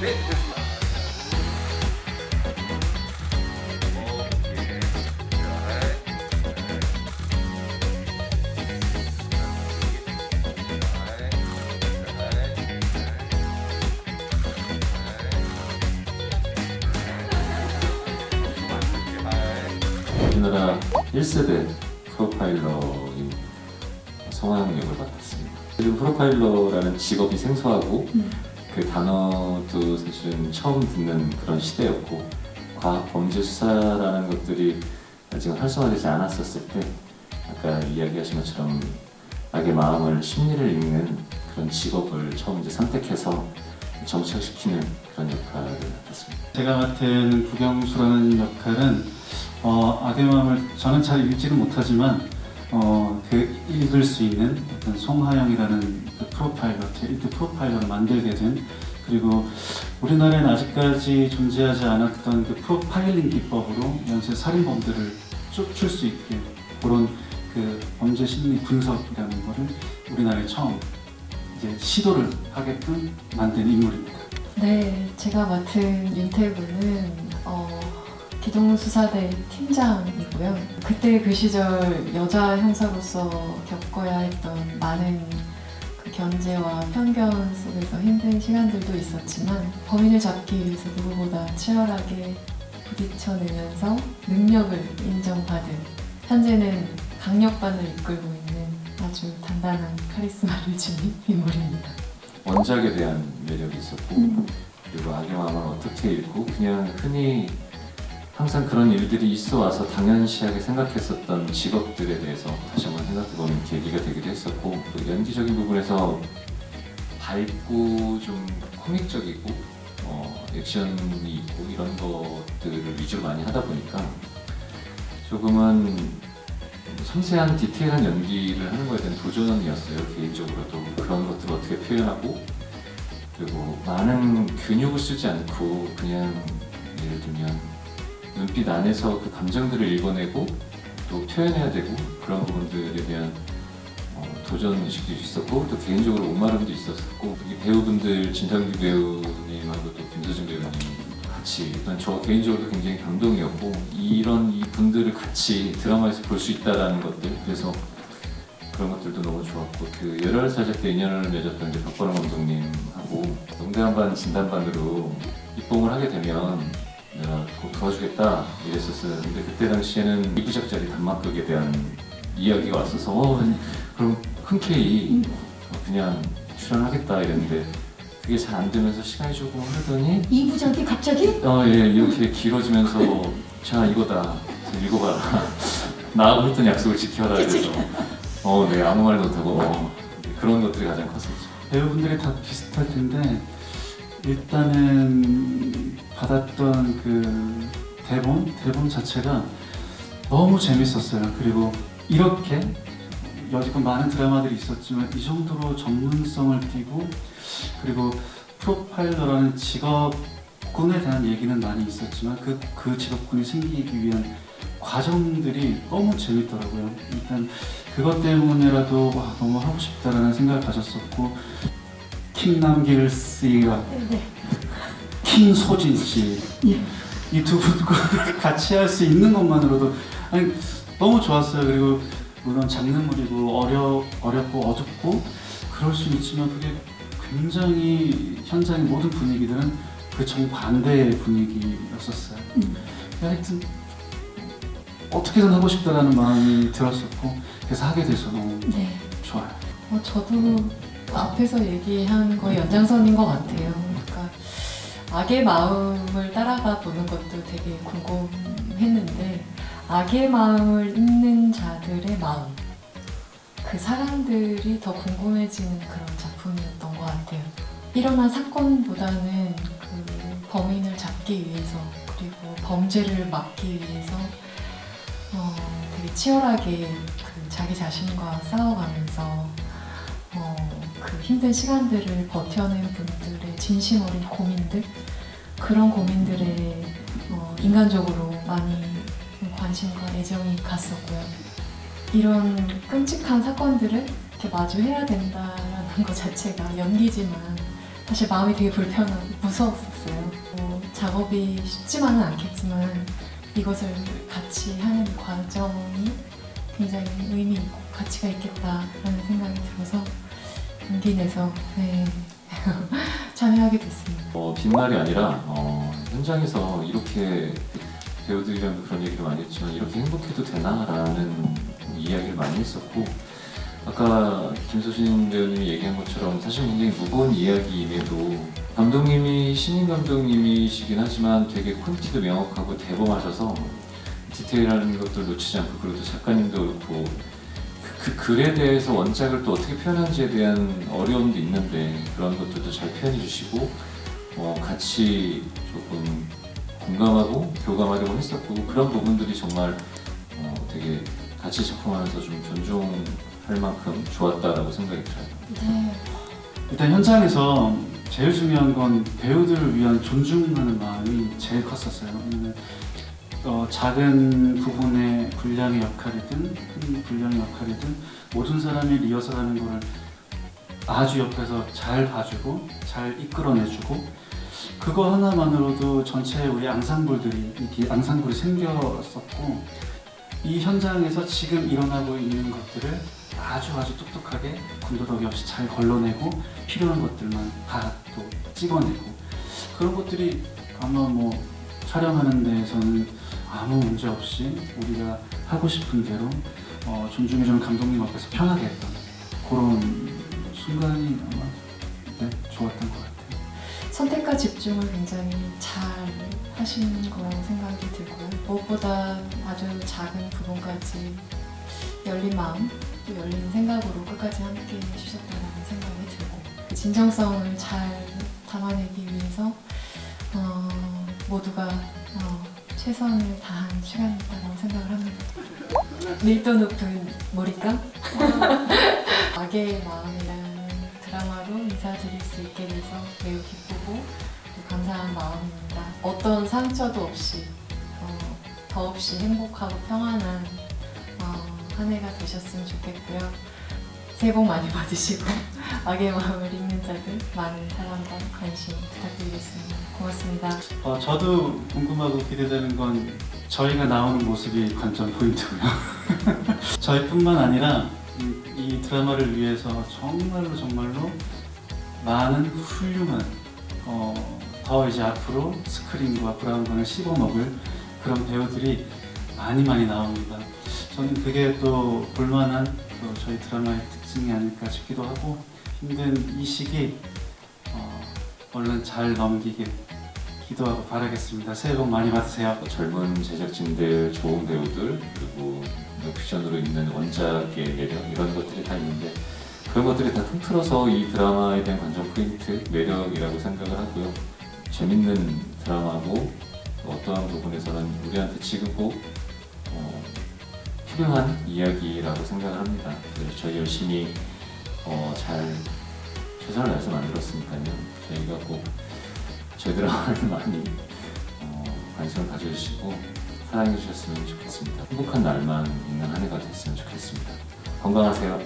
네, 됐습니다. 오케이. 우리나라 1세대 프로파일러인 성황 역을 맡았습니다. 지금 프로파일러라는 직업이 생소하고 그 단어도 사실은 처음 듣는 그런 시대였고 과학 범죄 수사라는 것들이 아직 활성화되지 않았었을 때 아까 이야기하신 것처럼 악의 마음을 심리를 읽는 그런 직업을 처음 이제 선택해서 정착시키는 그런 역할을 맡았습니다. 제가 맡은 구경수라는 역할은 악의 마음을 저는 잘 읽지는 못하지만 그 읽을 수 있는 어떤 송하영이라는 그 프로파일러, 제1대 프로파일러를 만들게 된, 그리고 우리나라에는 아직까지 존재하지 않았던 그 프로파일링 기법으로 연쇄 살인범들을 쫓을 수 있게 그런 그 범죄 심리 분석이라는 거를 우리나라에 처음 이제 시도를 하게끔 만든 인물입니다. 네, 제가 맡은 윤태구는 기동수사대 팀장이고요. 그때 그 시절 여자 형사로서 겪어야 했던 많은 그 견제와 편견 속에서 힘든 시간들도 있었지만 범인을 잡기 위해서 누구보다 치열하게 부딪혀내면서 능력을 인정받은, 현재는 강력반을 이끌고 있는 아주 단단한 카리스마를 지닌 인물입니다. 원작에 대한 매력이 있었고 그리고 악의 마음을 어떻게 읽고 그냥 흔히 항상 그런 일들이 있어 와서 당연시하게 생각했었던 직업들에 대해서 다시 한번 생각해보는 계기가 되기도 했었고, 또 연기적인 부분에서 밝고 좀 코믹적이고 액션이 있고 이런 것들을 위주로 많이 하다 보니까 조금은 섬세한 디테일한 연기를 하는 거에 대한 도전이었어요. 개인적으로도 그런 것들을 어떻게 표현하고, 그리고 많은 근육을 쓰지 않고 그냥 예를 들면 눈빛 안에서 그 감정들을 읽어내고 또 표현해야 되고 그런 부분들에 대한 도전의식도 있었고, 또 개인적으로 목마름도 있었고, 이 배우분들 진상규 배우님하고 또 김서진 배우님 같이 일단 저 개인적으로도 굉장히 감동이었고, 이런 이 분들을 같이 드라마에서 볼 수 있다라는 것들, 그래서 그런 것들도 너무 좋았고, 그 11살 때 인연을 맺었던 이제 박건호 감독님하고 농대한 반 진단반으로 입봉을 하게 되면 내가 꼭 도와주겠다 이랬었어요. 근데 그때 당시에는 2부작짜리 단막극에 대한 이야기가 왔어서 그럼 흔쾌히 그냥 출연하겠다 이랬는데 그게 잘 안 되면서 시간이 조금 흐르더니 2부작이 갑자기? 예, 이렇게 길어지면서 자 이거다 읽어봐라 나하고 했던 약속을 지켜라 이래서 네 아무 말도 못하고 그런 것들이 가장 컸었죠. 배우분들이 다 비슷할 텐데 일단은 받았던 그 대본 자체가 너무 재밌었어요. 그리고 이렇게 여지껏 많은 드라마들이 있었지만 이 정도로 전문성을 띠고, 그리고 프로파일러라는 직업군에 대한 얘기는 많이 있었지만 그 직업군이 생기기 위한 과정들이 너무 재밌더라고요. 일단 그것 때문에라도 너무 하고 싶다라는 생각을 가졌었고, 킹남길 씨가 킹소진 씨, 이 두 분과 같이 할 수 있는 것만으로도 너무 좋았어요. 그리고 물론 장르물이고 어렵고 어둡고 그럴 수 있지만 그게 굉장히 현장의 모든 분위기들은 그 정반대의 분위기였었어요. 하여튼 어떻게든 하고 싶다라는 마음이 들었었고, 그래서 하게 돼서 너무 좋아요. 저도 앞에서 얘기한 거의 연장선인 것 같아요. 그러니까 악의 마음을 따라가 보는 것도 되게 궁금했는데, 악의 마음을 읽는 자들의 마음, 그 사람들이 더 궁금해지는 그런 작품이었던 것 같아요. 일어난 사건보다는 그 범인을 잡기 위해서, 그리고 범죄를 막기 위해서 되게 치열하게 그 자기 자신과 싸워가면서 그 힘든 시간들을 버텨낸 분들의 진심 어린 고민들, 그런 고민들에 인간적으로 많이 관심과 애정이 갔었고요. 이런 끔찍한 사건들을 이렇게 마주해야 된다라는 것 자체가 연기지만 사실 마음이 되게 불편하고 무서웠었어요. 작업이 쉽지만은 않겠지만 이것을 같이 하는 과정이 굉장히 의미 있고 가치가 있겠다라는 생각이 들어서 용기 내서 네. 참여하게 됐습니다. 빈말이 아니라 현장에서 이렇게 배우들이랑 그런 얘기를 많이 했지만 이렇게 행복해도 되나라는 이야기를 많이 했었고 아까 김소진 배우님이 얘기한 것처럼 사실 굉장히 무거운 이야기임에도 감독님이 신인 감독님이시긴 하지만 되게 콘티도 명확하고 대범하셔서 디테일한 것들 놓치지 않고 그리고 또 작가님도 그렇고 그 글에 대해서 원작을 또 어떻게 표현하는지에 대한 어려움도 있는데 그런 것들도 잘 표현해 주시고 같이 조금 공감하고 교감하려고 했었고 그런 부분들이 정말 되게 같이 작품하면서 좀 존중할 만큼 좋았다라고 생각이 들어요. 네. 일단 현장에서 제일 중요한 건 배우들을 위한 존중하는 마음이 제일 컸었어요. 왜냐면 작은 부분의 분량의 역할이든 큰 분량의 역할이든 모든 사람이 리허설하는 거를 아주 옆에서 잘 봐주고 잘 이끌어내주고 그거 하나만으로도 전체 우리 앙상블들이 이렇게 앙상블이 생겼었고 이 현장에서 지금 일어나고 있는 것들을 아주 똑똑하게 군더더기 없이 잘 걸러내고 필요한 것들만 다 또 찍어내고 그런 것들이 아마 뭐 촬영하는 데에서는 아무 문제 없이 우리가 하고 싶은 대로 존중해주는 감독님 앞에서 편하게 했던 그런 순간이 아마 네, 좋았던 것 같아요. 선택과 집중을 굉장히 잘 하시는 거라고 생각이 들고요. 무엇보다 아주 작은 부분까지 열린 마음, 또 열린 생각으로 끝까지 함께 해주셨다는 생각이 들고 그 진정성을 잘 담아내기 위해서 모두가 최선을 다한 시간이었다고 생각을 합니다. 밀도 높은 몰입감? 악의 마음이라는 드라마로 인사드릴 수 있게 돼서 매우 기쁘고 감사한 마음입니다. 어떤 상처도 없이 더없이 행복하고 평안한 한 해가 되셨으면 좋겠고요. 새해 복 많이 받으시고 악의 마음을 읽는 자들 많은 사랑과 관심 부탁드리겠습니다. 고맙습니다. 저도 궁금하고 기대되는 건 저희가 나오는 모습이 관전 포인트고요. 저희뿐만 아니라 이 드라마를 위해서 정말로 많은 훌륭한 더 이제 앞으로 스크린과 브라운관을 씹어먹을 그런 배우들이 많이 나옵니다. 저는 그게 또 볼만한 또 저희 드라마의 특징이 아닐까 싶기도 하고 힘든 이 시기 얼른 잘 넘기길 기도하고 바라겠습니다. 새해 복 많이 받으세요. 젊은 제작진들, 좋은 배우들 그리고 픽션으로 있는 원작의 매력 이런 것들이 다 있는데 그런 것들이 다 통틀어서 이 드라마에 대한 관전 포인트, 매력이라고 생각을 하고요. 재밌는 드라마고 어떠한 부분에서는 우리한테 지금 꼭 필요한 이야기라고 생각을 합니다. 그래서 저희 열심히 잘 최선을 다해서 만들었으니까요. 저희가 꼭 저희 드라마를 많이 관심을 가져주시고 사랑해 주셨으면 좋겠습니다. 행복한 날만 있는 한 해가 됐으면 좋겠습니다. 건강하세요.